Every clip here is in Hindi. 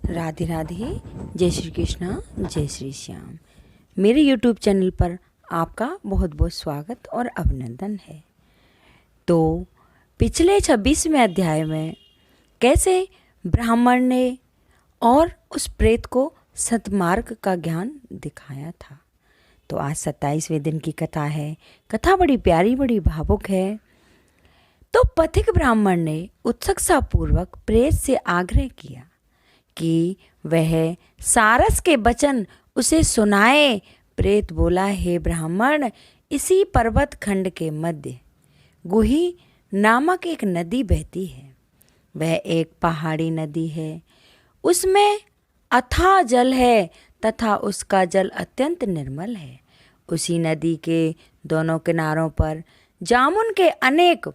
राधे राधे। जय श्री कृष्णा, जय श्री श्याम। मेरे YouTube चैनल पर आपका बहुत बहुत स्वागत और अभिनंदन है। तो पिछले 26वें अध्याय में कैसे ब्राह्मण ने और उस प्रेत को सतमार्ग का ज्ञान दिखाया था। तो आज 27वें दिन की कथा है। कथा बड़ी प्यारी, बड़ी भावुक है। तो पथिक ब्राह्मण ने उत्सुकता पूर्वक प्रेत से आग्रह किया कि वह सारस के वचन उसे सुनाए। प्रेत बोला, हे ब्राह्मण, इसी पर्वत खंड के मध्य गुही नामक एक नदी बहती है। वह एक पहाड़ी नदी है, उसमें अथाह जल है तथा उसका जल अत्यंत निर्मल है। उसी नदी के दोनों किनारों पर जामुन के अनेक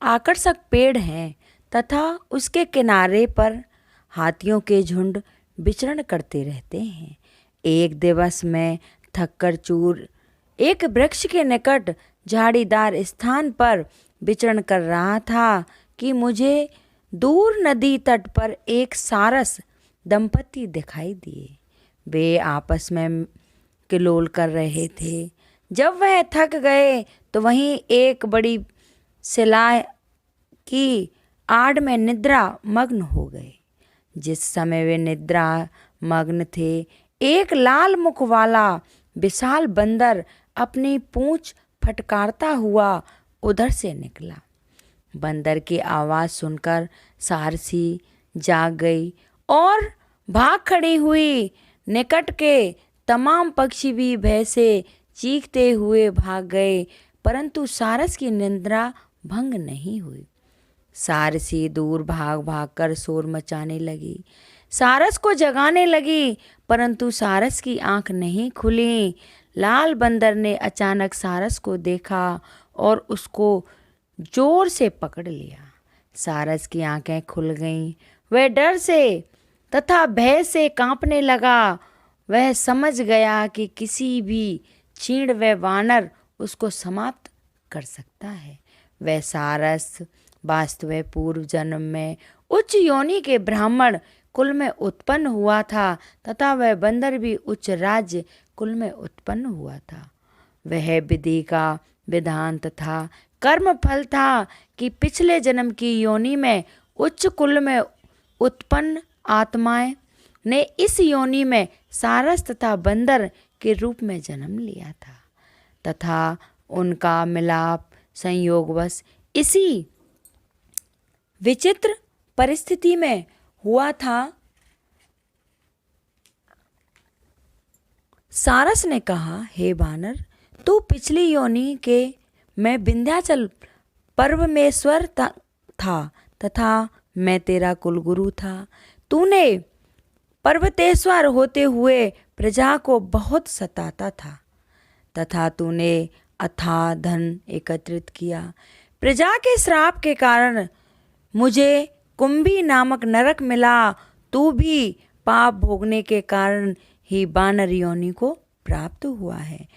आकर्षक पेड़ हैं तथा उसके किनारे पर हाथियों के झुंड विचरण करते रहते हैं। एक दिवस में थक्कर चूर एक वृक्ष के निकट झाड़ीदार स्थान पर विचरण कर रहा था कि मुझे दूर नदी तट पर एक सारस दंपति दिखाई दिए। वे आपस में किलोल कर रहे थे। जब वह थक गए तो वहीं एक बड़ी शिला की आड़ में निद्रा मग्न हो गए। जिस समय वे निद्रा मग्न थे, एक लाल मुख वाला विशाल बंदर अपनी पूंछ फटकारता हुआ उधर से निकला। बंदर की आवाज़ सुनकर सारसी जाग गई और भाग खड़ी हुई। निकट के तमाम पक्षी भी भय से चीखते हुए भाग गए, परंतु सारस की निद्रा भंग नहीं हुई। सारसी दूर भाग भाग कर शोर मचाने लगी, सारस को जगाने लगी, परंतु सारस की आंख नहीं खुली। लाल बंदर ने अचानक सारस को देखा और उसको जोर से पकड़ लिया। सारस की आंखें खुल गईं। वह डर से तथा भय से कांपने लगा। वह समझ गया कि किसी भी चीड़ व वानर उसको समाप्त कर सकता है। वह सारस वास्तव में पूर्व जन्म में उच्च योनि के ब्राह्मण कुल में उत्पन्न हुआ था तथा वह बंदर भी उच्च राज्य कुल में उत्पन्न हुआ था। वह विधि का विधान तथा कर्म फल था कि पिछले जन्म की योनि में उच्च कुल में उत्पन्न आत्माएं ने इस योनि में सारस तथा बंदर के रूप में जन्म लिया था तथा उनका मिलाप संयोगवश इसी विचित्र परिस्थिति में हुआ था। सारस ने कहा, हे बानर, तू पिछली योनि के मैं विंध्याचल पर्वमेश्वर था तथा मैं तेरा कुलगुरु था। तूने पर्वतेश्वर होते हुए प्रजा को बहुत सताता था तथा तूने अथाह धन एकत्रित किया। प्रजा के श्राप के कारण मुझे कुंभी नामक नरक मिला। तू भी पाप भोगने के कारण ही बानर योनि को प्राप्त हुआ है।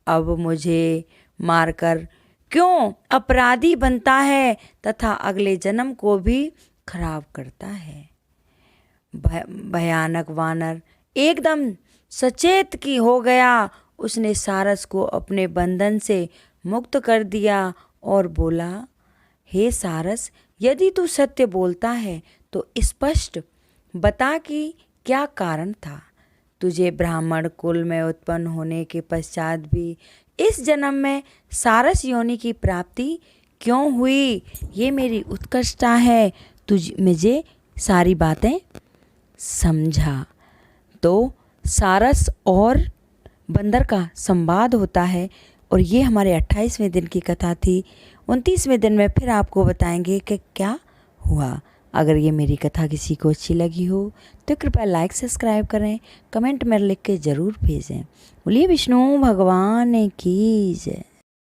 अब मुझे मारकर क्यों अपराधी बनता है तथा अगले जन्म को भी खराब करता है। भयानक वानर एकदम सचेत की हो गया। उसने सारस को अपने बंधन से मुक्त कर दिया और बोला, हे सारस, यदि तू सत्य बोलता है तो स्पष्ट बता कि क्या कारण था। तुझे ब्राह्मण कुल में उत्पन्न होने के पश्चात भी इस जन्म में सारस योनि की प्राप्ति क्यों हुई? ये मेरी उत्कृष्टता है। मुझे सारी बातें समझा। तो सारस और बंदर का संवाद होता है और ये हमारे 28वें दिन की कथा थी। 29वें दिन में फिर आपको बताएंगे कि क्या हुआ। अगर ये मेरी कथा किसी को अच्छी लगी हो तो कृपया लाइक सब्सक्राइब करें, कमेंट में लिख के ज़रूर भेजें। बोलिए विष्णु भगवान की जय।